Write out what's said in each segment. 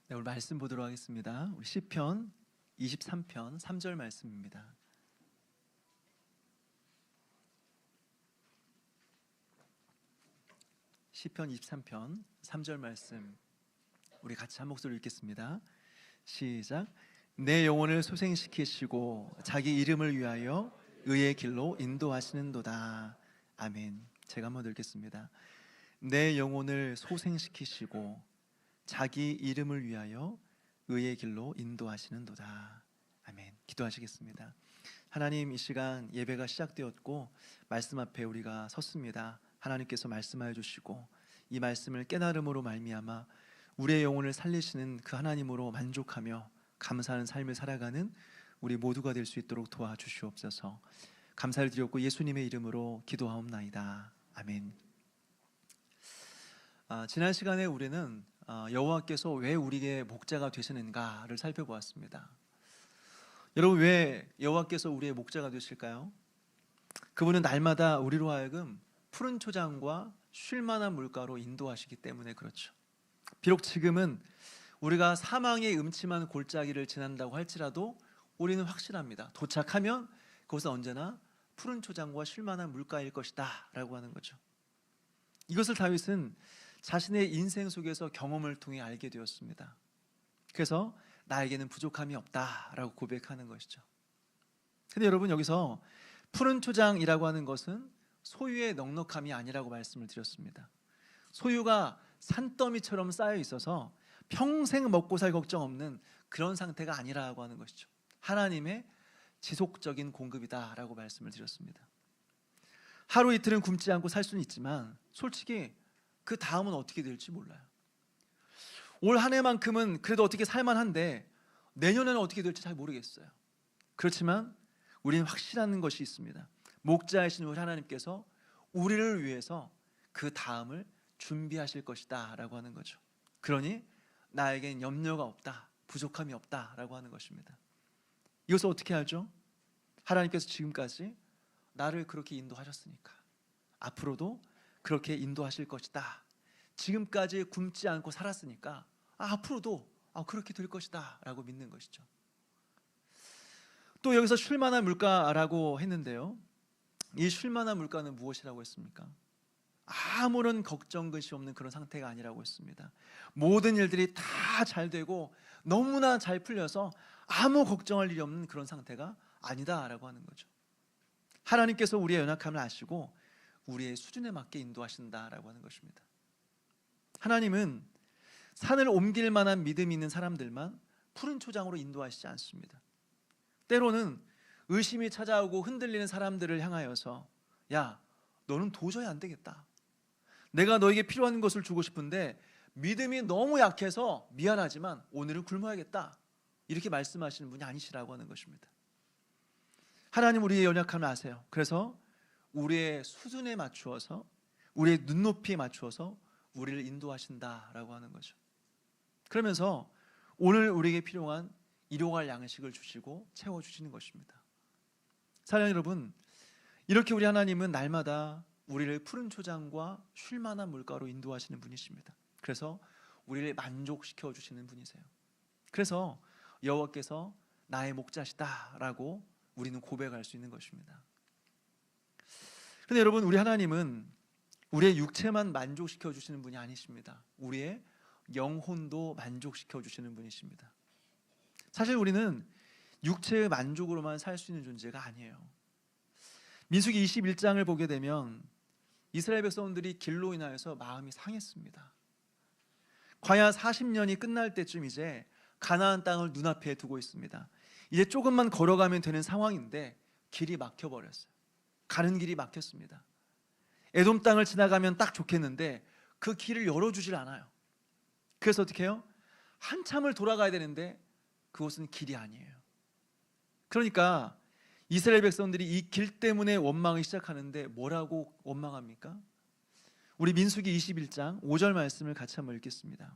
네, 오늘 말씀 보도록 하겠습니다. 우리 시편 23편 3절 말씀입니다. 시편 23편 3절 말씀 우리 같이 한 목소리로 읽겠습니다. 시작. 내 영혼을 소생시키시고 자기 이름을 위하여 의의 길로 인도하시는도다. 아멘. 제가 한번 읽겠습니다. 내 영혼을 소생시키시고 자기 이름을 위하여 의의 길로 인도하시는도다. 아멘. 기도하시겠습니다. 하나님, 이 시간 예배가 시작되었고 말씀 앞에 우리가 섰습니다. 하나님께서 말씀하여 주시고 이 말씀을 깨달음으로 말미암아 우리의 영혼을 살리시는 그 하나님으로 만족하며 감사하는 삶을 살아가는 우리 모두가 될 수 있도록 도와주시옵소서. 감사를 드렸고 예수님의 이름으로 기도하옵나이다. 아멘. 지난 시간에 우리는 여호와께서 왜 우리에게 목자가 되시는가를 살펴보았습니다. 여러분, 왜 여호와께서 우리의 목자가 되실까요? 그분은 날마다 우리로 하여금 푸른 초장과 쉴만한 물가로 인도하시기 때문에 그렇죠. 비록 지금은 우리가 사망의 음침한 골짜기를 지난다고 할지라도 우리는 확실합니다. 도착하면 그것은 언제나 푸른 초장과 쉴만한 물가일 것이다 라고 하는 거죠. 이것을 다윗은 자신의 인생 속에서 경험을 통해 알게 되었습니다. 그래서 나에게는 부족함이 없다라고 고백하는 것이죠. 근데 여러분, 여기서 푸른 초장이라고 하는 것은 소유의 넉넉함이 아니라고 말씀을 드렸습니다. 소유가 산더미처럼 쌓여 있어서 평생 먹고 살 걱정 없는 그런 상태가 아니라고 하는 것이죠. 하나님의 지속적인 공급이다라고 말씀을 드렸습니다. 하루 이틀은 굶지 않고 살 수는 있지만 솔직히 그 다음은 어떻게 될지 몰라요. 올 한 해만큼은 그래도 어떻게 살만한데 내년에는 어떻게 될지 잘 모르겠어요. 그렇지만 우리는 확실한 것이 있습니다. 목자이신 우리 하나님께서 우리를 위해서 그 다음을 준비하실 것이다 라고 하는 거죠. 그러니 나에겐 염려가 없다, 부족함이 없다 라고 하는 것입니다. 이것을 어떻게 알죠? 하나님께서 지금까지 나를 그렇게 인도하셨으니까 앞으로도 그렇게 인도하실 것이다. 지금까지 굶지 않고 살았으니까 앞으로도 그렇게 될 것이다 라고 믿는 것이죠. 또 여기서 쉴만한 물가라고 했는데요, 이 쉴만한 물가는 무엇이라고 했습니까? 아무런 걱정 것이 없는 그런 상태가 아니라고 했습니다. 모든 일들이 다 잘 되고 너무나 잘 풀려서 아무 걱정할 일이 없는 그런 상태가 아니다라고 하는 거죠. 하나님께서 우리의 연약함을 아시고 우리의 수준에 맞게 인도하신다라고 하는 것입니다. 하나님은 산을 옮길 만한 믿음이 있는 사람들만 푸른 초장으로 인도하시지 않습니다. 때로는 의심이 찾아오고 흔들리는 사람들을 향하여서 야, 너는 도저히 안 되겠다. 내가 너에게 필요한 것을 주고 싶은데 믿음이 너무 약해서 미안하지만 오늘은 굶어야겠다. 이렇게 말씀하시는 분이 아니시라고 하는 것입니다. 하나님 우리의 연약함을 아세요. 그래서 우리의 수준에 맞추어서, 우리의 눈높이에 맞추어서 우리를 인도하신다라고 하는 거죠. 그러면서 오늘 우리에게 필요한 일용할 양식을 주시고 채워주시는 것입니다. 사랑 여러분, 이렇게 우리 하나님은 날마다 우리를 푸른 초장과 쉴만한 물가로 인도하시는 분이십니다. 그래서 우리를 만족시켜 주시는 분이세요. 그래서 여호와께서 나의 목자시다라고 우리는 고백할 수 있는 것입니다. 그런데 여러분, 우리 하나님은 우리의 육체만 만족시켜 주시는 분이 아니십니다. 우리의 영혼도 만족시켜 주시는 분이십니다. 사실 우리는 육체의 만족으로만 살 수 있는 존재가 아니에요. 민수기 21장을 보게 되면 이스라엘 백성들이 길로 인하여서 마음이 상했습니다. 과야 40년이 끝날 때쯤 이제 가나안 땅을 눈앞에 두고 있습니다. 이제 조금만 걸어가면 되는 상황인데 길이 막혀버렸어요. 가는 길이 막혔습니다. 에돔 땅을 지나가면 딱 좋겠는데 그 길을 열어주질 않아요. 그래서 어떻게 해요? 한참을 돌아가야 되는데 그곳은 길이 아니에요. 그러니까 이스라엘 백성들이 이 길 때문에 원망을 시작하는데 뭐라고 원망합니까? 우리 민수기 21장 5절 말씀을 같이 한번 읽겠습니다.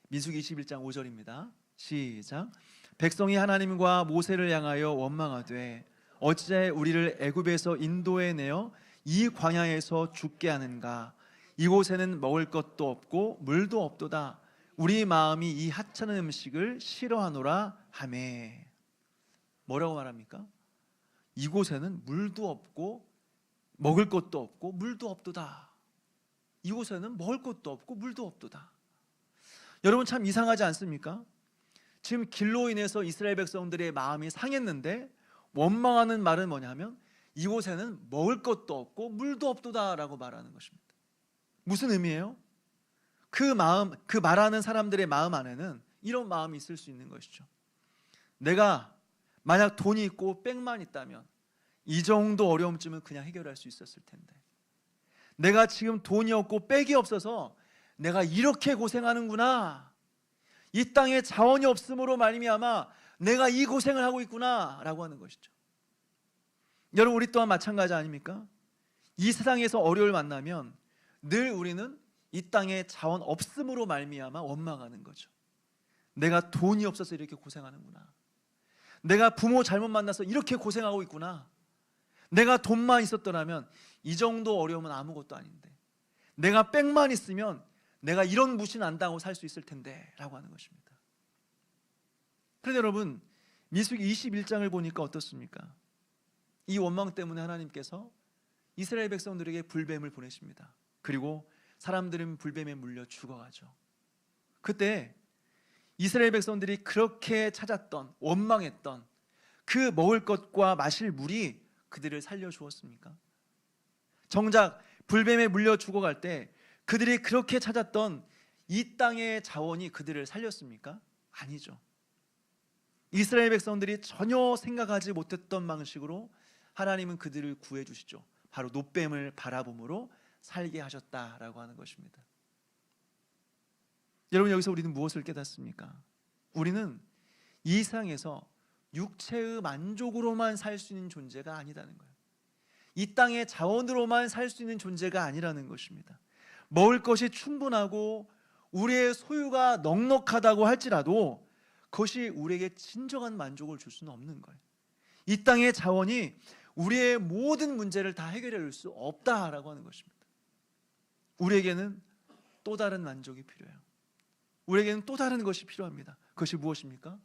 민수기 21장 5절입니다. 시작. 백성이 하나님과 모세를 향하여 원망하되 어찌 우리를 애굽에서 인도해 내어 이 광야에서 죽게 하는가? 이곳에는 먹을 것도 없고 물도 없도다. 우리 마음이 이 하찮은 음식을 싫어하노라 하매. 뭐라고 말합니까? 이곳에는 물도 없고 먹을 것도 없고 물도 없도다. 이곳에는 먹을 것도 없고 물도 없도다. 여러분 참 이상하지 않습니까? 지금 길로 인해서 이스라엘 백성들의 마음이 상했는데 원망하는 말은 뭐냐면 이곳에는 먹을 것도 없고 물도 없도다라고 말하는 것입니다. 무슨 의미예요? 그 말하는 사람들의 마음 안에는 이런 마음이 있을 수 있는 것이죠. 내가 만약 돈이 있고 백만 있다면 이 정도 어려움쯤은 그냥 해결할 수 있었을 텐데, 내가 지금 돈이 없고 백이 없어서 내가 이렇게 고생하는구나, 이 땅에 자원이 없음으로 말미암아 내가 이 고생을 하고 있구나 라고 하는 것이죠. 여러분 우리 또한 마찬가지 아닙니까? 이 세상에서 어려움을 만나면 늘 우리는 이 땅에 자원 없음으로 말미암아 원망하는 거죠. 내가 돈이 없어서 이렇게 고생하는구나, 내가 부모 잘못 만나서 이렇게 고생하고 있구나, 내가 돈만 있었더라면 이 정도 어려움은 아무것도 아닌데, 내가 백만 있으면 내가 이런 무시는 안 당하고 살 수 있을 텐데 라고 하는 것입니다. 그런데 여러분 민수기 21장을 보니까 어떻습니까? 이 원망 때문에 하나님께서 이스라엘 백성들에게 불뱀을 보내십니다. 그리고 사람들은 불뱀에 물려 죽어가죠. 그때 이스라엘 백성들이 그렇게 찾았던, 원망했던 그 먹을 것과 마실 물이 그들을 살려주었습니까? 정작 불뱀에 물려 죽어갈 때 그들이 그렇게 찾았던 이 땅의 자원이 그들을 살렸습니까? 아니죠. 이스라엘 백성들이 전혀 생각하지 못했던 방식으로 하나님은 그들을 구해주시죠. 바로 놋뱀을 바라봄으로 살게 하셨다라고 하는 것입니다. 여러분 여기서 우리는 무엇을 깨닫습니까? 우리는 이 세상에서 육체의 만족으로만 살 수 있는 존재가 아니라는 거예요. 이 땅의 자원으로만 살 수 있는 존재가 아니라는 것입니다. 먹을 것이 충분하고 우리의 소유가 넉넉하다고 할지라도 그것이 우리에게 진정한 만족을 줄 수는 없는 거예요. 이 땅의 자원이 우리의 모든 문제를 다 해결해 줄 수 없다라고 하는 것입니다. 우리에게는 또 다른 만족이 필요해요. 우리에게는 또 다른 것이 필요합니다. 그것이 무엇입니까?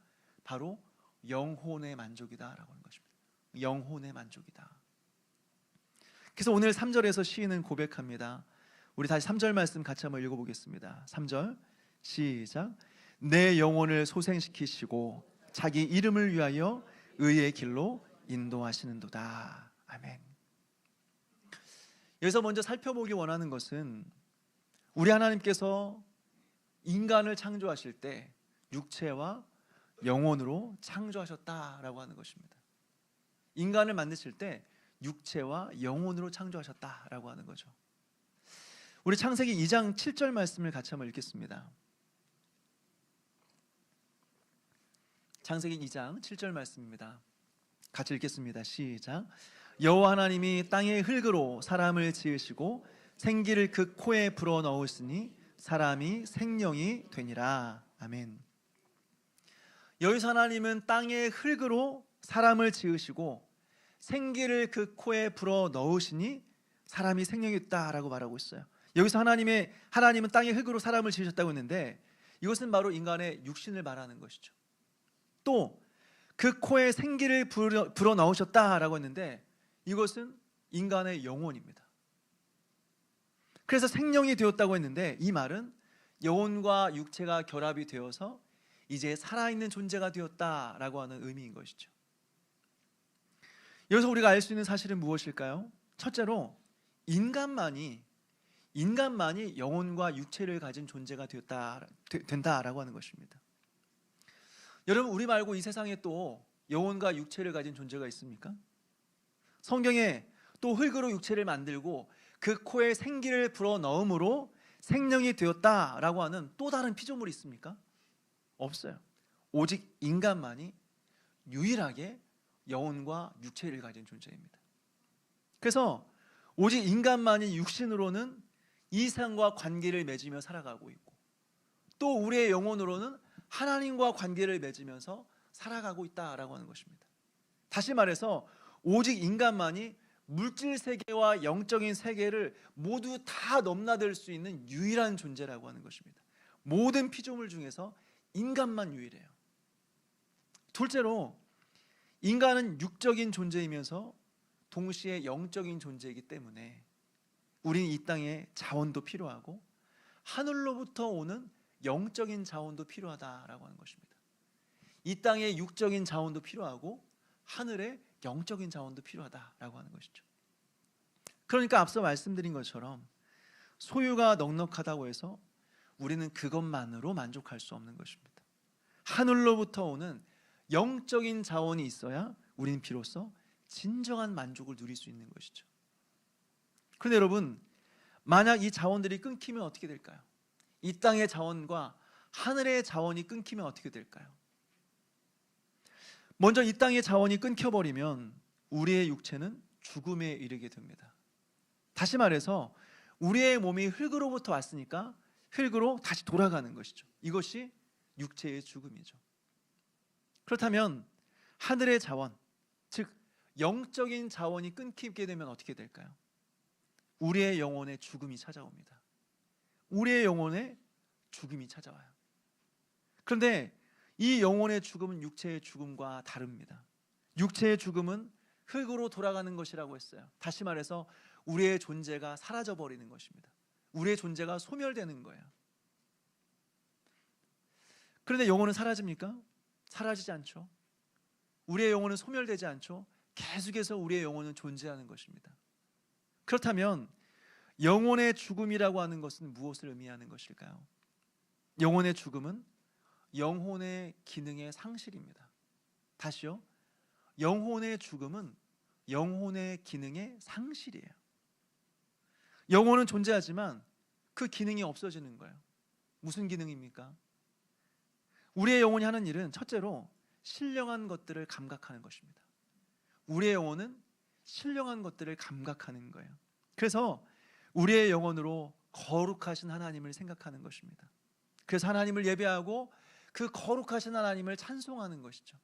바로 영혼의 만족이다라고 하는 것입니다. 영혼의 만족이다. 그래서 오늘 3절에서 시인은 고백합니다. 우리 다시 3절 말씀 같이 한번 읽어보겠습니다. 3절 시작. 내 영혼을 소생시키시고 자기 이름을 위하여 의의 길로 인도하시는도다. 아멘. 여기서 먼저 살펴보기 원하는 것은 우리 하나님께서 인간을 창조하실 때 육체와 영혼으로 창조하셨다라고 하는 것입니다. 인간을 만드실 때 육체와 영혼으로 창조하셨다라고 하는 거죠. 우리 창세기 2장 7절 말씀을 같이 한번 읽겠습니다. 창세기 2장 7절 말씀입니다. 같이 읽겠습니다. 시작. 여호와 하나님이 땅의 흙으로 사람을 지으시고 생기를 그 코에 불어넣으시니 사람이 생명이 되니라. 아멘. 여기서 하나님은 땅의 흙으로 사람을 지으시고 생기를 그 코에 불어넣으시니 사람이 생명이 있다라고 말하고 있어요. 여기서 하나님은 땅의 흙으로 사람을 지으셨다고 했는데 이것은 바로 인간의 육신을 말하는 것이죠. 또 그 코에 생기를 불어넣으셨다라고 했는데 이것은 인간의 영혼입니다. 그래서 생명이 되었다고 했는데 이 말은 영혼과 육체가 결합이 되어서 이제 살아있는 존재가 되었다라고 하는 의미인 것이죠. 여기서 우리가 알 수 있는 사실은 무엇일까요? 첫째로 인간만이 영혼과 육체를 가진 존재가 된다라고 하는 것입니다. 여러분 우리 말고 이 세상에 또 영혼과 육체를 가진 존재가 있습니까? 성경에 또 흙으로 육체를 만들고 그 코에 생기를 불어넣음으로 생명이 되었다라고 하는 또 다른 피조물이 있습니까? 없어요. 오직 인간만이 유일하게 영혼과 육체를 가진 존재입니다. 그래서 오직 인간만이 육신으로는 이 세상과 관계를 맺으며 살아가고 있고 또 우리의 영혼으로는 하나님과 관계를 맺으면서 살아가고 있다라고 하는 것입니다. 다시 말해서 오직 인간만이 물질 세계와 영적인 세계를 모두 다 넘나들 수 있는 유일한 존재라고 하는 것입니다. 모든 피조물 중에서 인간만 유일해요. 둘째로 인간은 육적인 존재이면서 동시에 영적인 존재이기 때문에 우리는 이 땅에 자원도 필요하고 하늘로부터 오는 영적인 자원도 필요하다라고 하는 것입니다. 이 땅에 육적인 자원도 필요하고 하늘에 영적인 자원도 필요하다라고 하는 것이죠. 그러니까 앞서 말씀드린 것처럼 소유가 넉넉하다고 해서 우리는 그것만으로 만족할 수 없는 것입니다. 하늘로부터 오는 영적인 자원이 있어야 우리는 비로소 진정한 만족을 누릴 수 있는 것이죠. 그런데 여러분, 만약 이 자원들이 끊기면 어떻게 될까요? 이 땅의 자원과 하늘의 자원이 끊기면 어떻게 될까요? 먼저 이 땅의 자원이 끊겨버리면 우리의 육체는 죽음에 이르게 됩니다. 다시 말해서 우리의 몸이 흙으로부터 왔으니까 흙으로 다시 돌아가는 것이죠. 이것이 육체의 죽음이죠. 그렇다면 하늘의 자원, 즉 영적인 자원이 끊기게 되면 어떻게 될까요? 우리의 영혼에 죽음이 찾아옵니다. 우리의 영혼에 죽음이 찾아와요. 그런데 이 영혼의 죽음은 육체의 죽음과 다릅니다. 육체의 죽음은 흙으로 돌아가는 것이라고 했어요. 다시 말해서 우리의 존재가 사라져 버리는 것입니다. 우리의 존재가 소멸되는 거예요. 그런데 영혼은 사라집니까? 사라지지 않죠. 우리의 영혼은 소멸되지 않죠. 계속해서 우리의 영혼은 존재하는 것입니다. 그렇다면 영혼의 죽음이라고 하는 것은 무엇을 의미하는 것일까요? 영혼의 죽음은 영혼의 기능의 상실입니다. 다시요. 영혼의 죽음은 영혼의 기능의 상실이에요. 영혼은 존재하지만 그 기능이 없어지는 거예요. 무슨 기능입니까? 우리의 영혼이 하는 일은 첫째로 신령한 것들을 감각하는 것입니다. 우리의 영혼은 신령한 것들을 감각하는 거예요. 그래서 우리의 영혼으로 거룩하신 하나님을 생각하는 것입니다. 그래서 하나님을 예배하고 그 거룩하신 하나님을 찬송하는 것이죠.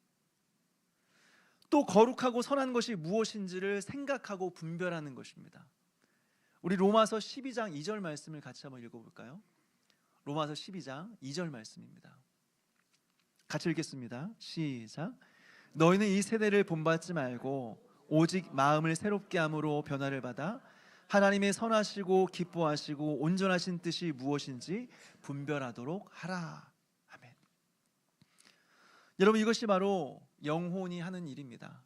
또 거룩하고 선한 것이 무엇인지를 생각하고 분별하는 것입니다. 우리 로마서 12장 2절 말씀을 같이 한번 읽어볼까요? 로마서 12장 2절 말씀입니다. 같이 읽겠습니다. 시작. 너희는 이 세대를 본받지 말고 오직 마음을 새롭게 함으로 변화를 받아 하나님의 선하시고 기뻐하시고 온전하신 뜻이 무엇인지 분별하도록 하라. 아멘. 여러분, 이것이 바로 영혼이 하는 일입니다.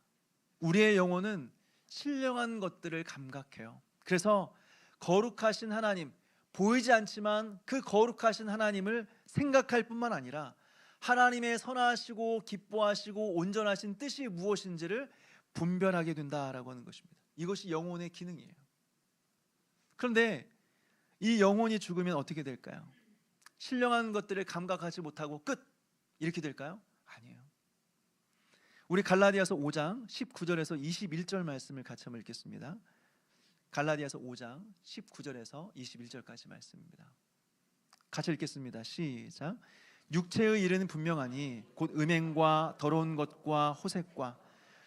우리의 영혼은 신령한 것들을 감각해요. 그래서 거룩하신 하나님, 보이지 않지만 그 거룩하신 하나님을 생각할 뿐만 아니라 하나님의 선하시고 기뻐하시고 온전하신 뜻이 무엇인지를 분별하게 된다라고 하는 것입니다. 이것이 영혼의 기능이에요. 그런데 이 영혼이 죽으면 어떻게 될까요? 신령한 것들을 감각하지 못하고 끝! 이렇게 될까요? 아니에요. 우리 갈라디아서 5장 19절에서 21절 말씀을 같이 한번 읽겠습니다. 갈라디아서 5장 19절에서 21절까지 말씀입니다. 같이 읽겠습니다. 시작. 육체의 일은 분명하니 곧 음행과 더러운 것과 호색과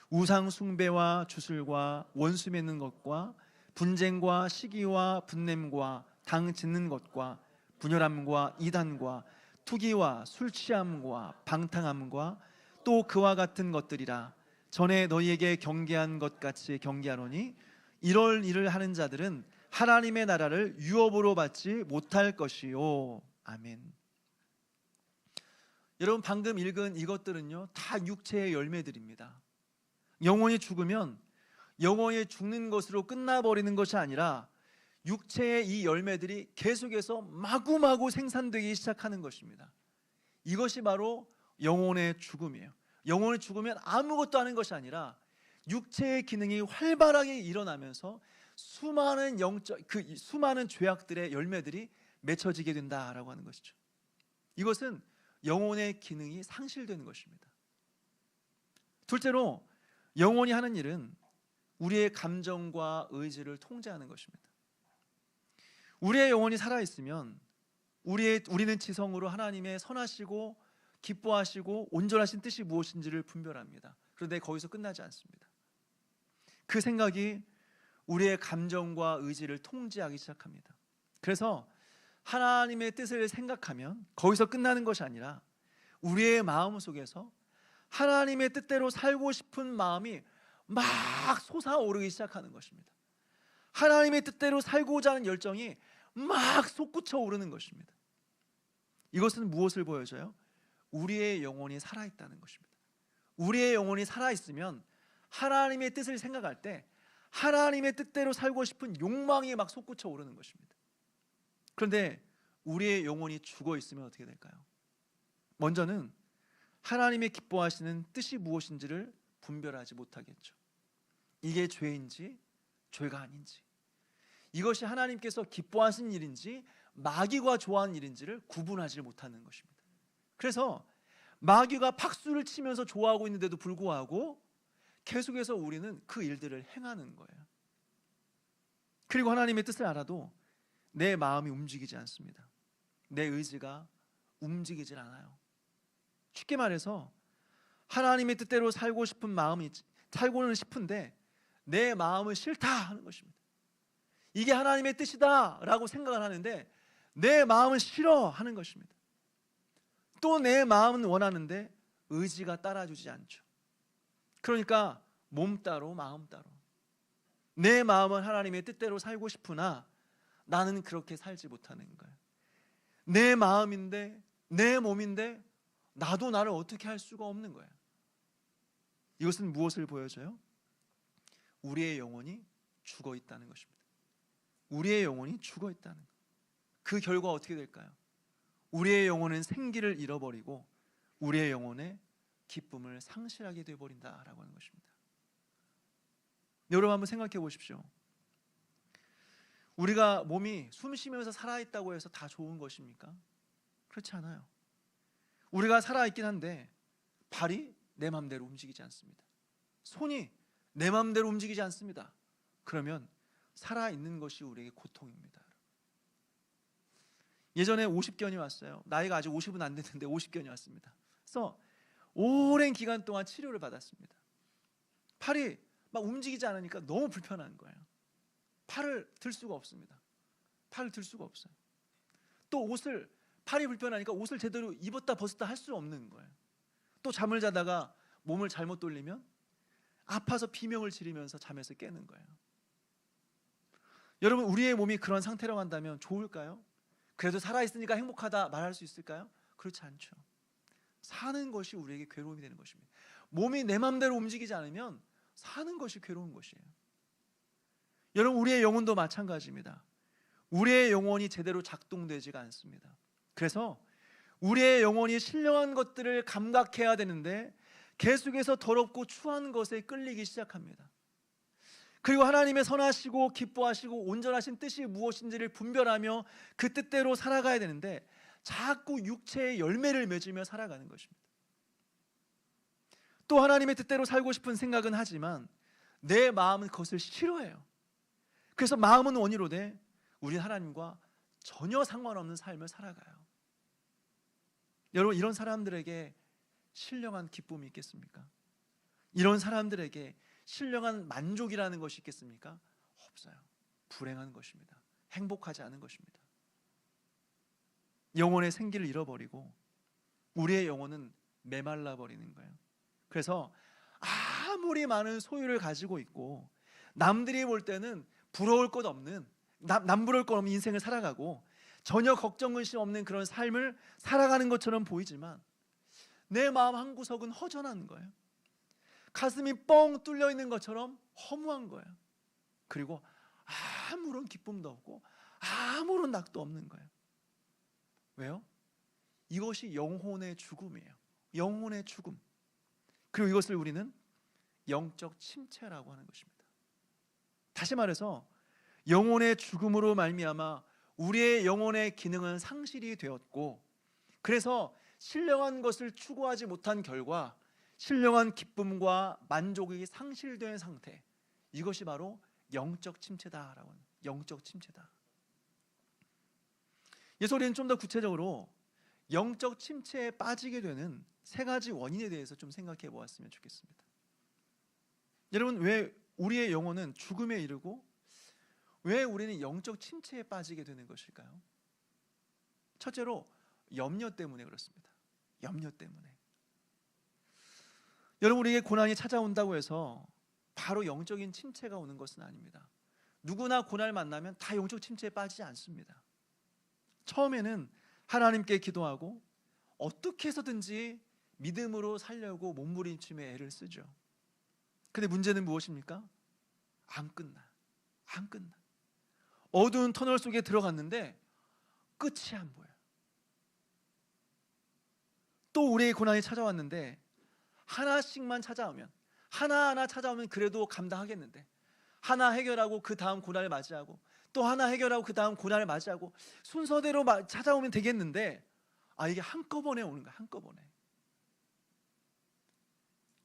우상 숭배와 주술과 원수 맺는 것과 분쟁과 시기와 분냄과 당 짓는 것과 분열함과 이단과 투기와 술 취함과 방탕함과 또 그와 같은 것들이라. 전에 너희에게 경계한 것 같이 경계하노니 이럴 일을 하는 자들은 하나님의 나라를 유업으로 받지 못할 것이요. 아멘. 여러분, 방금 읽은 이것들은요 다 육체의 열매들입니다. 영혼이 죽으면 영혼이 죽는 것으로 끝나버리는 것이 아니라 육체의 이 열매들이 계속해서 마구마구 생산되기 시작하는 것입니다. 이것이 바로 영혼의 죽음이에요. 영혼이 죽으면 아무것도 하는 것이 아니라 육체의 기능이 활발하게 일어나면서 수많은 수많은 죄악들의 열매들이 맺혀지게 된다라고 하는 것이죠. 이것은 영혼의 기능이 상실되는 것입니다. 둘째로 영혼이 하는 일은 우리의 감정과 의지를 통제하는 것입니다. 우리의 영혼이 살아있으면 우리는 지성으로 하나님의 선하시고 기뻐하시고 온전하신 뜻이 무엇인지를 분별합니다. 그런데 거기서 끝나지 않습니다. 그 생각이 우리의 감정과 의지를 통제하기 시작합니다. 그래서 하나님의 뜻을 생각하면 거기서 끝나는 것이 아니라 우리의 마음 속에서 하나님의 뜻대로 살고 싶은 마음이 막 솟아오르기 시작하는 것입니다. 하나님의 뜻대로 살고자 하는 열정이 막 솟구쳐 오르는 것입니다. 이것은 무엇을 보여줘요? 우리의 영혼이 살아있다는 것입니다. 우리의 영혼이 살아있으면 하나님의 뜻을 생각할 때 하나님의 뜻대로 살고 싶은 욕망이 막 솟구쳐 오르는 것입니다. 그런데 우리의 영혼이 죽어 있으면 어떻게 될까요? 먼저는 하나님의 기뻐하시는 뜻이 무엇인지를 분별하지 못하겠죠. 이게 죄인지 죄가 아닌지, 이것이 하나님께서 기뻐하시는 일인지 마귀가 좋아하는 일인지를 구분하지 못하는 것입니다. 그래서 마귀가 박수를 치면서 좋아하고 있는데도 불구하고 계속해서 우리는 그 일들을 행하는 거예요. 그리고 하나님의 뜻을 알아도 내 마음이 움직이지 않습니다. 내 의지가 움직이질 않아요. 쉽게 말해서 하나님의 뜻대로 살고 싶은 마음이 살고는 싶은데 내 마음은 싫다 하는 것입니다. 이게 하나님의 뜻이다 라고 생각을 하는데 내 마음은 싫어 하는 것입니다. 또 내 마음은 원하는데 의지가 따라주지 않죠. 그러니까 몸 따로 마음 따로. 내 마음은 하나님의 뜻대로 살고 싶으나 나는 그렇게 살지 못하는 거예요. 내 마음인데 내 몸인데 나도 나를 어떻게 할 수가 없는 거예요. 이것은 무엇을 보여줘요? 우리의 영혼이 죽어 있다는 것입니다. 우리의 영혼이 죽어 있다는 것. 그 결과 어떻게 될까요? 우리의 영혼은 생기를 잃어버리고 우리의 영혼의 기쁨을 상실하게 되어버린다라고 하는 것입니다. 여러분 한번 생각해 보십시오. 우리가 몸이 숨 쉬면서 살아있다고 해서 다 좋은 것입니까? 그렇지 않아요. 우리가 살아있긴 한데 발이 내 마음대로 움직이지 않습니다. 손이 내 마음대로 움직이지 않습니다. 그러면 살아있는 것이 우리에게 고통입니다. 예전에 50견이 왔어요. 나이가 아직 50은 안 됐는데 50견이 왔습니다. 그래서 오랜 기간 동안 치료를 받았습니다. 팔이 막 움직이지 않으니까 너무 불편한 거예요. 팔을 들 수가 없습니다. 팔을 들 수가 없어요. 또 팔이 불편하니까 옷을 제대로 입었다 벗었다 할 수 없는 거예요. 또 잠을 자다가 몸을 잘못 돌리면 아파서 비명을 지르면서 잠에서 깨는 거예요. 여러분, 우리의 몸이 그런 상태라고 한다면 좋을까요? 그래도 살아있으니까 행복하다 말할 수 있을까요? 그렇지 않죠. 사는 것이 우리에게 괴로움이 되는 것입니다. 몸이 내 마음대로 움직이지 않으면 사는 것이 괴로운 것이에요. 여러분, 우리의 영혼도 마찬가지입니다. 우리의 영혼이 제대로 작동되지가 않습니다. 그래서 우리의 영혼이 신령한 것들을 감각해야 되는데 계속해서 더럽고 추한 것에 끌리기 시작합니다. 그리고 하나님의 선하시고 기뻐하시고 온전하신 뜻이 무엇인지를 분별하며 그 뜻대로 살아가야 되는데 자꾸 육체의 열매를 맺으며 살아가는 것입니다. 또 하나님의 뜻대로 살고 싶은 생각은 하지만 내 마음은 그것을 싫어해요. 그래서 마음은 원이로 돼 우리 하나님과 전혀 상관없는 삶을 살아가요. 여러분, 이런 사람들에게 신령한 기쁨이 있겠습니까? 이런 사람들에게 신령한 만족이라는 것이 있겠습니까? 없어요. 불행한 것입니다. 행복하지 않은 것입니다. 영혼의 생기를 잃어버리고 우리의 영혼은 메말라 버리는 거예요. 그래서 아무리 많은 소유를 가지고 있고 남들이 볼 때는 부러울 것 없는, 남부러울 것 없는 인생을 살아가고 전혀 걱정 근심 없는 그런 삶을 살아가는 것처럼 보이지만 내 마음 한구석은 허전한 거예요. 가슴이 뻥 뚫려 있는 것처럼 허무한 거예요. 그리고 아무런 기쁨도 없고 아무런 낙도 없는 거예요. 왜요? 이것이 영혼의 죽음이에요. 영혼의 죽음. 그리고 이것을 우리는 영적 침체라고 하는 것입니다. 다시 말해서 영혼의 죽음으로 말미암아 우리의 영혼의 기능은 상실이 되었고, 그래서 신령한 것을 추구하지 못한 결과 신령한 기쁨과 만족이 상실된 상태, 이것이 바로 영적 침체다라고 하는, 영적 침체다. 예수 우리는 좀 더 구체적으로 영적 침체에 빠지게 되는 세 가지 원인에 대해서 좀 생각해 보았으면 좋겠습니다. 여러분, 왜 우리의 영혼은 죽음에 이르고 왜 우리는 영적 침체에 빠지게 되는 것일까요? 첫째로 염려 때문에 그렇습니다. 염려 때문에. 여러분, 우리에게 고난이 찾아온다고 해서 바로 영적인 침체가 오는 것은 아닙니다. 누구나 고난을 만나면 다 영적 침체에 빠지지 않습니다. 처음에는 하나님께 기도하고 어떻게 해서든지 믿음으로 살려고 몸부림치며 애를 쓰죠. 근데 문제는 무엇입니까? 안 끝나. 어두운 터널 속에 들어갔는데 끝이 안 보여요. 또 우리의 고난이 찾아왔는데 하나씩만 찾아오면, 하나하나 찾아오면 그래도 감당하겠는데, 하나 해결하고 그 다음 고난을 맞이하고 또 하나 해결하고 그 다음 고난을 맞이하고 순서대로 찾아오면 되겠는데, 이게 한꺼번에 오는 거야. 한꺼번에.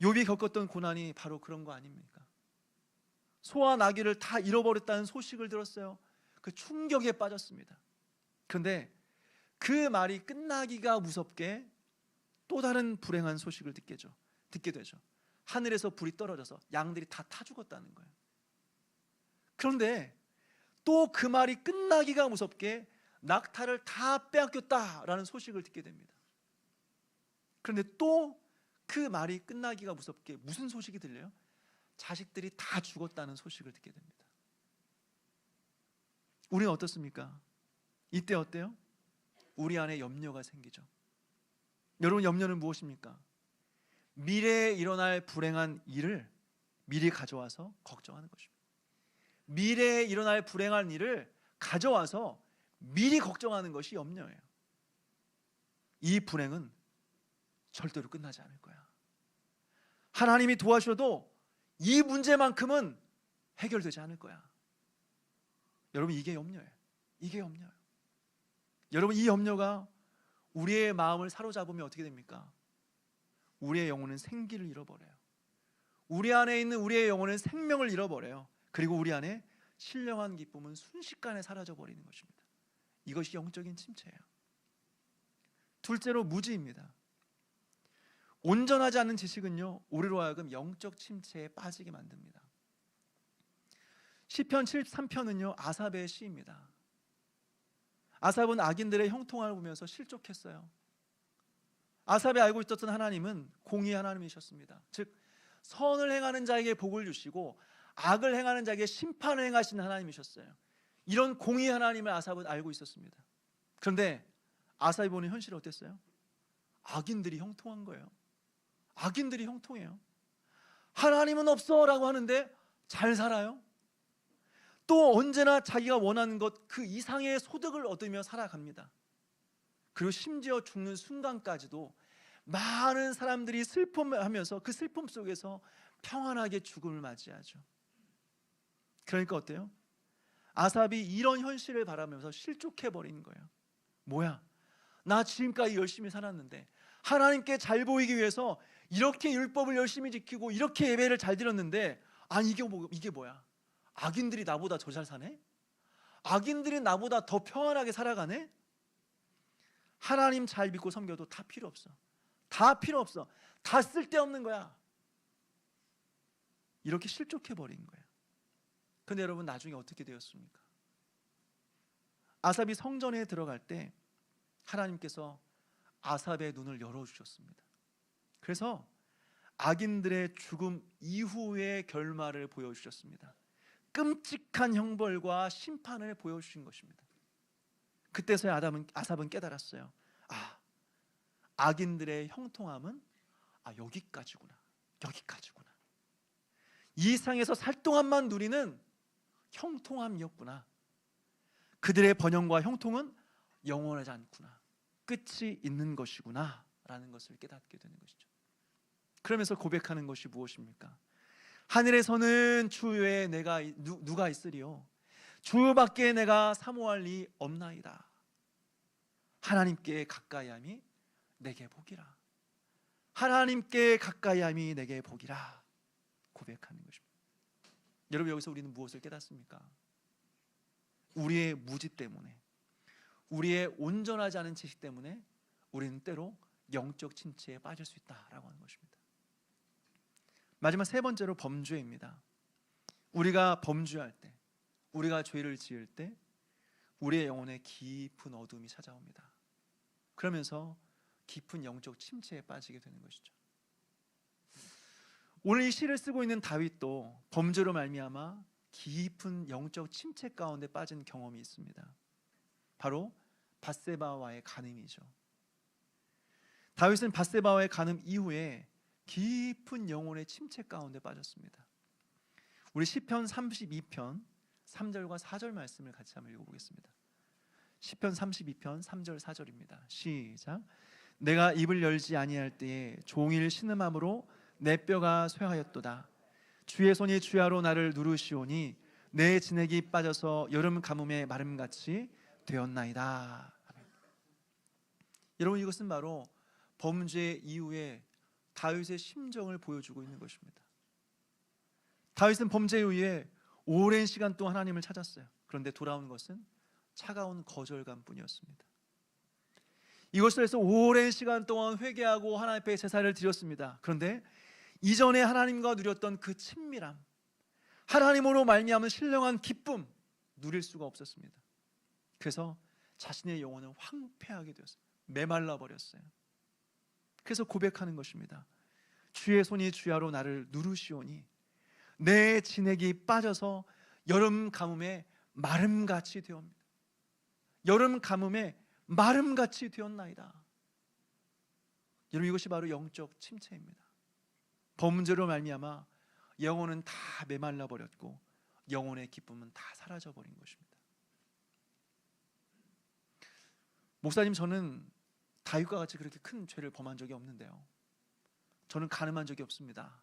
욥이 겪었던 고난이 바로 그런 거 아닙니까? 소와 나귀를 다 잃어버렸다는 소식을 들었어요. 그 충격에 빠졌습니다. 그런데 그 말이 끝나기가 무섭게 또 다른 불행한 소식을 듣게 되죠. 하늘에서 불이 떨어져서 양들이 다 타 죽었다는 거예요. 그런데 또 그 말이 끝나기가 무섭게 낙타를 다 빼앗겼다라는 소식을 듣게 됩니다. 그런데 또 그 말이 끝나기가 무섭게 무슨 소식이 들려요? 자식들이 다 죽었다는 소식을 듣게 됩니다. 우리는 어떻습니까? 이때 어때요? 우리 안에 염려가 생기죠. 여러분, 염려는 무엇입니까? 미래에 일어날 불행한 일을 미리 가져와서 걱정하는 것입니다. 미래에 일어날 불행한 일을 가져와서 미리 걱정하는 것이 염려예요. 이 불행은 절대로 끝나지 않을 거야. 하나님이 도와주셔도 이 문제만큼은 해결되지 않을 거야. 여러분, 이게 염려예요. 이게 염려예요. 여러분, 이 염려가 우리의 마음을 사로잡으면 어떻게 됩니까? 우리의 영혼은 생기를 잃어버려요. 우리 안에 있는 우리의 영혼은 생명을 잃어버려요. 그리고 우리 안에 신령한 기쁨은 순식간에 사라져버리는 것입니다. 이것이 영적인 침체예요. 둘째로 무지입니다. 온전하지 않은 지식은요, 우리로 하여금 영적 침체에 빠지게 만듭니다. 시편 73편은요 아삽의 시입니다. 아삽은 악인들의 형통함을 보면서 실족했어요. 아삽이 알고 있었던 하나님은 공의 하나님이셨습니다. 즉 선을 행하는 자에게 복을 주시고 악을 행하는 자에게 심판을 행하시는 하나님이셨어요. 이런 공의 하나님을 아삽은 알고 있었습니다. 그런데 아삽이 보는 현실이 어땠어요? 악인들이 형통한 거예요. 악인들이 형통해요. 하나님은 없어 라고 하는데 잘 살아요. 또 언제나 자기가 원하는 것 그 이상의 소득을 얻으며 살아갑니다. 그리고 심지어 죽는 순간까지도 많은 사람들이 슬픔하면서 그 슬픔 속에서 평안하게 죽음을 맞이하죠. 그러니까 어때요? 아삽이 이런 현실을 바라면서 실족해버리는 거예요. 뭐야? 나 지금까지 열심히 살았는데 하나님께 잘 보이기 위해서 이렇게 율법을 열심히 지키고 이렇게 예배를 잘 드렸는데 이게 뭐야? 악인들이 나보다 더 잘 사네? 악인들이 나보다 더 평안하게 살아가네? 하나님 잘 믿고 섬겨도 다 필요 없어. 다 필요 없어. 다 쓸데없는 거야. 이렇게 실족해버린 거예요. 근데 여러분, 나중에 어떻게 되었습니까? 아삽이 성전에 들어갈 때 하나님께서 아삽의 눈을 열어주셨습니다. 그래서 악인들의 죽음 이후의 결말을 보여주셨습니다. 끔찍한 형벌과 심판을 보여주신 것입니다. 그때서야 아삽은 깨달았어요. 악인들의 형통함은 여기까지구나. 이 세상에서 살 동안만 누리는 형통함이었구나. 그들의 번영과 형통은 영원하지 않구나. 끝이 있는 것이구나 라는 것을 깨닫게 되는 것이죠. 그러면서 고백하는 것이 무엇입니까? 하늘에서는 주 외에 내가 누가 있으리요? 주밖에 내가 사모할 리 없나이다. 하나님께 가까이함이 내게 복이라. 하나님께 가까이함이 내게 복이라 고백하는 것입니다. 여러분, 여기서 우리는 무엇을 깨닫습니까? 우리의 무지 때문에, 우리의 온전하지 않은 지식 때문에 우리는 때로 영적 침체에 빠질 수 있다라고 하는 것입니다. 마지막 세 번째로 범죄입니다. 우리가 범죄할 때, 우리가 죄를 지을 때 우리의 영혼에 깊은 어둠이 찾아옵니다. 그러면서 깊은 영적 침체에 빠지게 되는 것이죠. 오늘 이 시를 쓰고 있는 다윗도 범죄로 말미암아 깊은 영적 침체 가운데 빠진 경험이 있습니다. 바로 밧세바와의 간음이죠. 다윗은 밧세바와의 간음 이후에 깊은 영혼의 침체 가운데 빠졌습니다. 우리 시편 32편 3절과 4절 말씀을 같이 한번 읽어보겠습니다. 시편 32편 3절 4절입니다. 시작. 내가 입을 열지 아니할 때에 종일 신음함으로 내 뼈가 쇠하였도다. 주의 손이 주야로 나를 누르시오니 내 진액이 빠져서 여름 가뭄에 마름같이 되었나이다. 여러분, 이것은 바로 범죄 이후에 다윗의 심정을 보여주고 있는 것입니다. 다윗은 범죄 이후에 오랜 시간 동안 하나님을 찾았어요. 그런데 돌아온 것은 차가운 거절감뿐이었습니다. 이것을 해서 오랜 시간 동안 회개하고 하나님 앞에 제사를 드렸습니다. 그런데 이전에 하나님과 누렸던 그 친밀함, 하나님으로 말미암은 신령한 기쁨 누릴 수가 없었습니다. 그래서 자신의 영혼은 황폐하게 되었어요. 메말라 버렸어요. 그래서 고백하는 것입니다. 주의 손이 주야로 나를 누르시오니 내 진액이 빠져서 여름 가뭄에 마름같이 되옵니다. 여름 가뭄에 마름같이 되었나이다. 여러분, 이것이 바로 영적 침체입니다. 범죄로 말미암아 영혼은 다 메말라 버렸고 영혼의 기쁨은 다 사라져 버린 것입니다. 목사님, 저는 다윗과 같이 그렇게 큰 죄를 범한 적이 없는데요. 저는 간음한 적이 없습니다.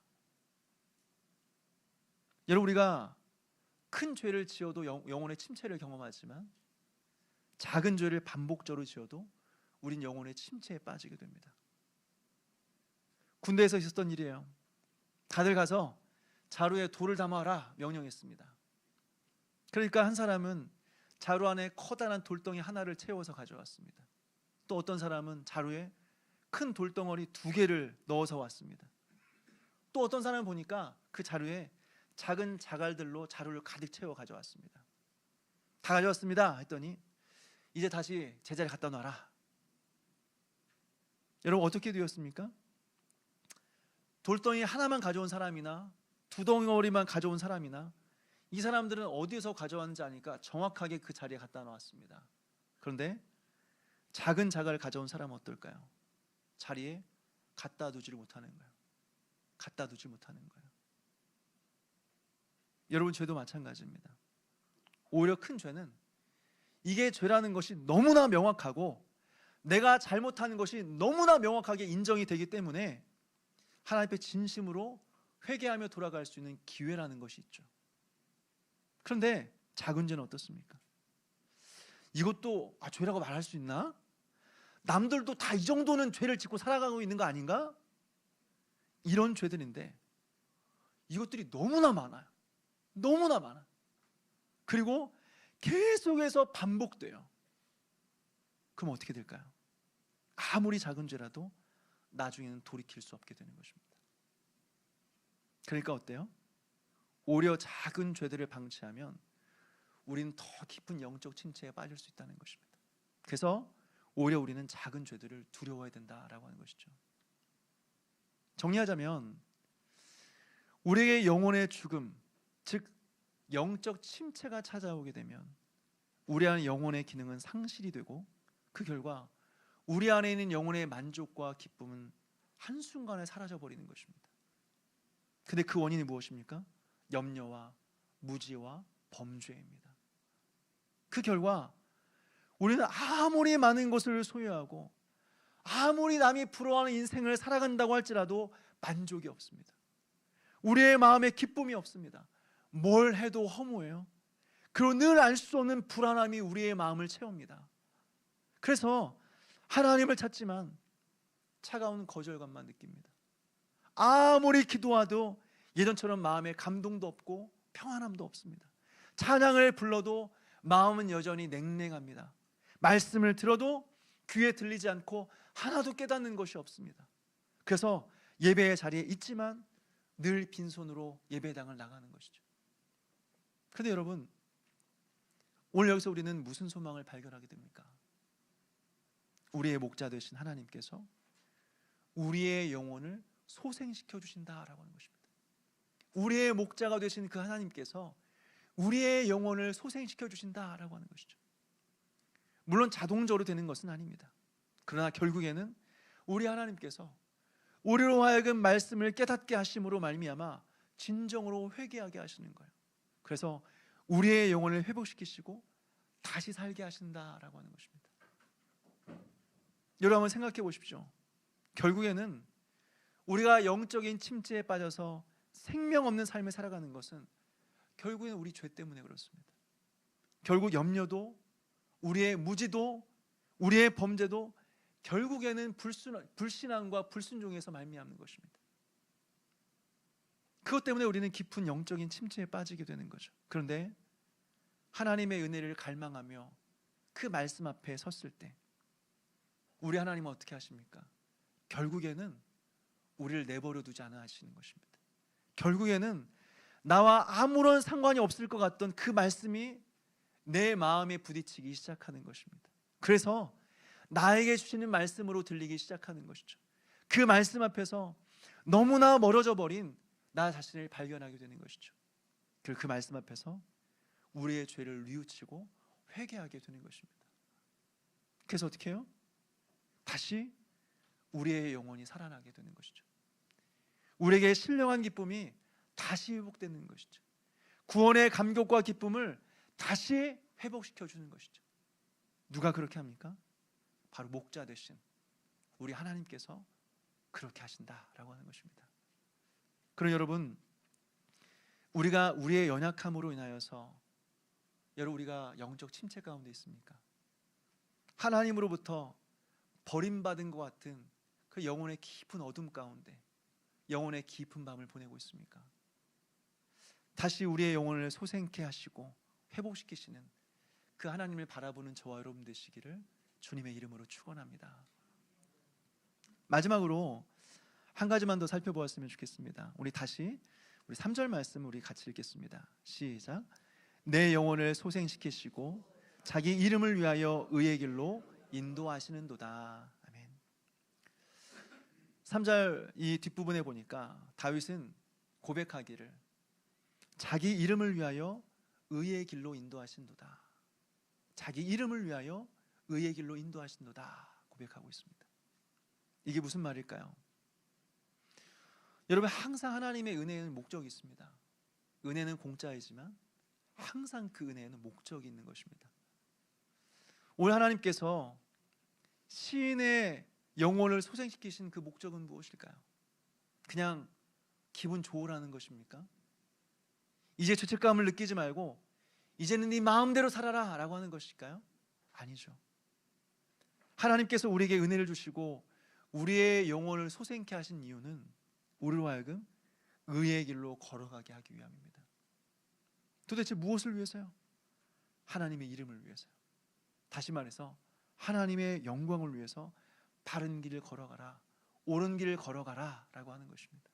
여러분, 우리가 큰 죄를 지어도 영혼의 침체를 경험하지만 작은 죄를 반복적으로 지어도 우린 영혼의 침체에 빠지게 됩니다. 군대에서 있었던 일이에요. 다들 가서 자루에 돌을 담아라 명령했습니다. 그러니까 한 사람은 자루 안에 커다란 돌덩이 하나를 채워서 가져왔습니다. 또 어떤 사람은 자루에 큰 돌덩어리 2개를 넣어서 왔습니다. 또 어떤 사람은 보니까 그 자루에 작은 자갈들로 자루를 가득 채워 가져왔습니다. 다 가져왔습니다 했더니 이제 다시 제자리에 갖다 놔라. 여러분, 어떻게 되었습니까? 돌덩이 하나만 가져온 사람이나 2덩어리만 가져온 사람이나 이 사람들은 어디에서 가져왔는지 아니까 정확하게 그 자리에 갖다 놓았습니다. 그런데 작은 자갈을 가져온 사람은 어떨까요? 자리에 갖다 두지를 못하는 거예요. 갖다 두지 못하는 거예요. 여러분, 죄도 마찬가지입니다. 오히려 큰 죄는 이게 죄라는 것이 너무나 명확하고 내가 잘못하는 것이 너무나 명확하게 인정이 되기 때문에 하나님 앞에 진심으로 회개하며 돌아갈 수 있는 기회라는 것이 있죠. 그런데 작은 죄는 어떻습니까? 이것도 죄라고 말할 수 있나? 남들도 다 이 정도는 죄를 짓고 살아가고 있는 거 아닌가? 이런 죄들인데 이것들이 너무나 많아요. 너무나 많아. 그리고 계속해서 반복돼요. 그럼 어떻게 될까요? 아무리 작은 죄라도 나중에는 돌이킬 수 없게 되는 것입니다. 그러니까 어때요? 오히려 작은 죄들을 방치하면 우리는 더 깊은 영적 침체에 빠질 수 있다는 것입니다. 그래서 오히려 우리는 작은 죄들을 두려워해야 된다라고 하는 것이죠. 정리하자면 우리의 영혼의 죽음, 즉 영적 침체가 찾아오게 되면 우리 안의 영혼의 기능은 상실이 되고 그 결과 우리 안에 있는 영혼의 만족과 기쁨은 한순간에 사라져버리는 것입니다. 근데 그 원인이 무엇입니까? 염려와 무지와 범죄입니다. 그 결과 우리는 아무리 많은 것을 소유하고 아무리 남이 부러워하는 인생을 살아간다고 할지라도 만족이 없습니다. 우리의 마음에 기쁨이 없습니다. 뭘 해도 허무해요. 그리고 늘 알 수 없는 불안함이 우리의 마음을 채웁니다. 그래서 하나님을 찾지만 차가운 거절감만 느낍니다. 아무리 기도해도 예전처럼 마음에 감동도 없고 평안함도 없습니다. 찬양을 불러도 마음은 여전히 냉랭합니다. 말씀을 들어도 귀에 들리지 않고 하나도 깨닫는 것이 없습니다. 그래서 예배의 자리에 있지만 늘 빈손으로 예배당을 나가는 것이죠. 그런데 여러분, 오늘 여기서 우리는 무슨 소망을 발견하게 됩니까? 우리의 목자 되신 하나님께서 우리의 영혼을 소생시켜 주신다라고 하는 것입니다. 우리의 목자가 되신 그 하나님께서 우리의 영혼을 소생시켜 주신다라고 하는 것이죠. 물론 자동적으로 되는 것은 아닙니다. 그러나 결국에는 우리 하나님께서 우리로 하여금 말씀을 깨닫게 하심으로 말미암아 진정으로 회개하게 하시는 거예요. 그래서 우리의 영혼을 회복시키시고 다시 살게 하신다라고 하는 것입니다. 여러분 한번 생각해 보십시오. 결국에는 우리가 영적인 침체에 빠져서 생명 없는 삶을 살아가는 것은 결국엔 우리 죄 때문에 그렇습니다. 결국 염려도, 우리의 무지도, 우리의 범죄도 결국에는 불신앙과 불순종에서 말미암는 것입니다. 그것 때문에 우리는 깊은 영적인 침체에 빠지게 되는 거죠. 그런데 하나님의 은혜를 갈망하며 그 말씀 앞에 섰을 때 우리 하나님은 어떻게 하십니까? 결국에는 우리를 내버려 두지 않아 하시는 것입니다. 결국에는 나와 아무런 상관이 없을 것 같던 그 말씀이 내 마음에 부딪히기 시작하는 것입니다. 그래서 나에게 주시는 말씀으로 들리기 시작하는 것이죠. 그 말씀 앞에서 너무나 멀어져 버린 나 자신을 발견하게 되는 것이죠. 그리고 그 말씀 앞에서 우리의 죄를 뉘우치고 회개하게 되는 것입니다. 그래서 어떻게 해요? 다시 우리의 영혼이 살아나게 되는 것이죠. 우리에게 신령한 기쁨이 다시 회복되는 것이죠. 구원의 감격과 기쁨을 다시 회복시켜 주는 것이죠. 누가 그렇게 합니까? 바로 목자 되신 우리 하나님께서 그렇게 하신다라고 하는 것입니다. 그럼 여러분, 우리가 우리의 연약함으로 인하여서 여러분 우리가 영적 침체 가운데 있습니까? 하나님으로부터 버림받은 것 같은 그 영혼의 깊은 어둠 가운데 영혼의 깊은 밤을 보내고 있습니까? 다시 우리의 영혼을 소생케 하시고 회복시키시는 그 하나님을 바라보는 저와 여러분 되시기를 주님의 이름으로 축원합니다. 마지막으로 한 가지만 더 살펴보았으면 좋겠습니다. 우리 3절 말씀 우리 같이 읽겠습니다. 시작. 내 영혼을 소생시키시고 자기 이름을 위하여 의의 길로 인도하시는도다. 아멘. 3절 이 뒷부분에 보니까 다윗은 고백하기를 자기 이름을 위하여 의의 길로 인도하신도다. 자기 이름을 위하여 의의 길로 인도하신도다 고백하고 있습니다. 이게 무슨 말일까요? 여러분, 항상 하나님의 은혜에는 목적이 있습니다. 은혜는 공짜이지만 항상 그 은혜에는 목적이 있는 것입니다. 오늘 하나님께서 시인의 영혼을 소생시키신 그 목적은 무엇일까요? 그냥 기분 좋으라는 것입니까? 이제 죄책감을 느끼지 말고 이제는 네 마음대로 살아라 라고 하는 것일까요? 아니죠. 하나님께서 우리에게 은혜를 주시고 우리의 영혼을 소생케 하신 이유는 우리로 하여금 의의 길로 걸어가게 하기 위함입니다. 도대체 무엇을 위해서요? 하나님의 이름을 위해서요. 다시 말해서 하나님의 영광을 위해서 바른 길을 걸어가라, 옳은 길을 걸어가라 라고 하는 것입니다.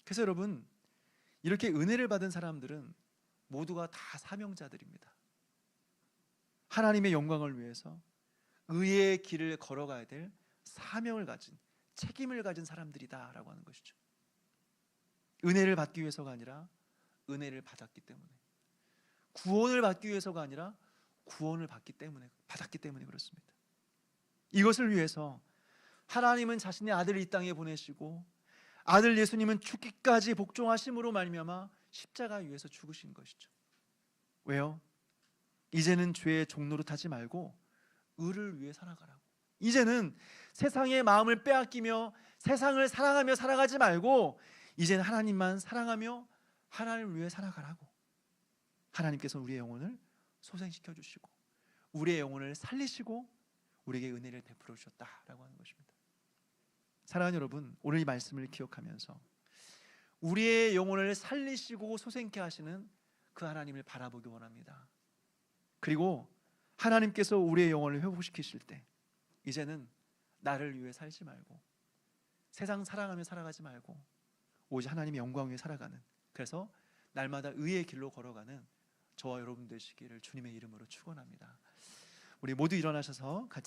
그래서 여러분, 이렇게 은혜를 받은 사람들은 모두가 다 사명자들입니다. 하나님의 영광을 위해서 의의 길을 걸어가야 될 사명을 가진, 책임을 가진 사람들이다 라고 하는 것이죠. 은혜를 받기 위해서가 아니라 은혜를 받았기 때문에, 구원을 받기 위해서가 아니라 구원을 받았기 때문에 그렇습니다. 이것을 위해서 하나님은 자신의 아들을 이 땅에 보내시고 아들 예수님은 죽기까지 복종하심으로 말미암아 십자가 위에서 죽으신 것이죠. 왜요? 이제는 죄의 종노릇 하지 말고 의를 위해 살아가라고. 이제는 세상의 마음을 빼앗기며 세상을 사랑하며 살아가지 말고 이제는 하나님만 사랑하며 하나님을 위해 살아가라고. 하나님께서 우리의 영혼을 소생시켜 주시고 우리의 영혼을 살리시고 우리에게 은혜를 베풀어 주셨다라고 하는 것입니다. 사랑하는 여러분, 오늘 이 말씀을 기억하면서 우리의 영혼을 살리시고 소생케 하시는 그 하나님을 바라보기 원합니다. 그리고 하나님께서 우리의 영혼을 회복시키실 때 이제는 나를 위해 살지 말고 세상 사랑하며 살아가지 말고 오직 하나님의 영광 위에 살아가는, 그래서 날마다 의의 길로 걸어가는 저와 여러분 되시기를 주님의 이름으로 축원합니다. 우리 모두 일어나셔서 같이